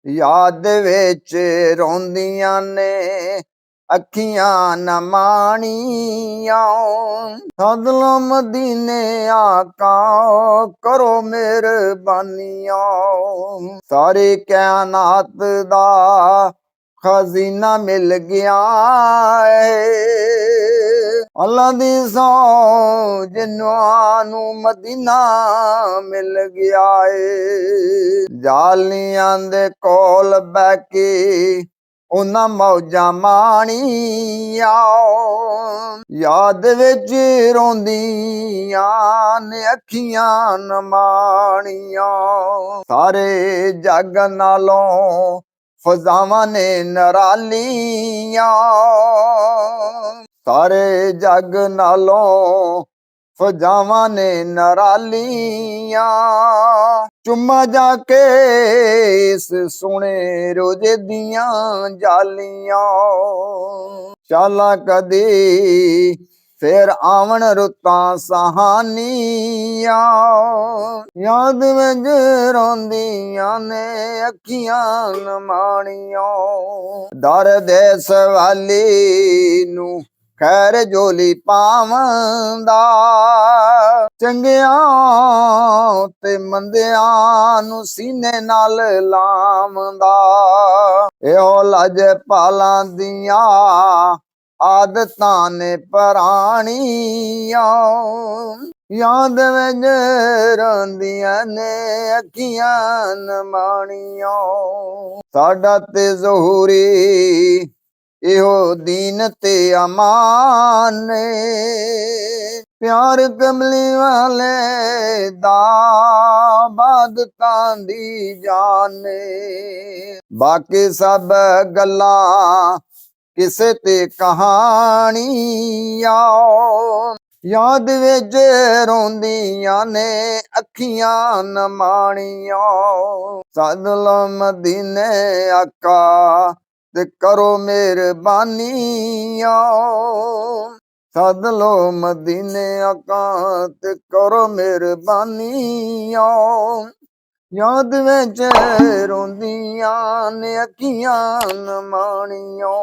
याद विच रोंदियां ने अखियां न माणियां। सदलों मदीने आका करो मेहरबानियां। सारे कायनात दा खजीना मिल गया है। अल्लाह दी सौ जिन्नू मदीना मिल गया है। जालियां दे कोल बैके उन्हां मौजां माणियां। याद विच रोंदियां ने अखियां न माणियां। सारे जग नालों फजावां ने नरालियां। सारे जग नालों फजावां ने नरालियां। चुम्मा जाके इस सोने रोजे दियां जालियां। चाला कदी फिर आवन रुतां सहानियां। याद विच रोंदियां ने अखियां न माणियां। दर देस वाली नू खैर जोली पावंदा। चंगियां ते मंदियां नू सीने नाल लावंदा। इहो लजपालां दियां आदतां ने पराणियां। याद विच रोंदियां ने अखियां न माणियां। साडा ते ज़हूरी इहो दीन ते अमान ने। प्यार कमली वाले दा इबादतां दी जान ने। बाकी सब गल्लां किसे ते कहानियां। याद विच रोंदियां ने अखियां न माणियां। सदलो मदीने आका ते करो मेहरबानियां। सदलो मदीने आका ते करो मेहरबानियां। याद विच रोंदियां ने अखियां न माणियां।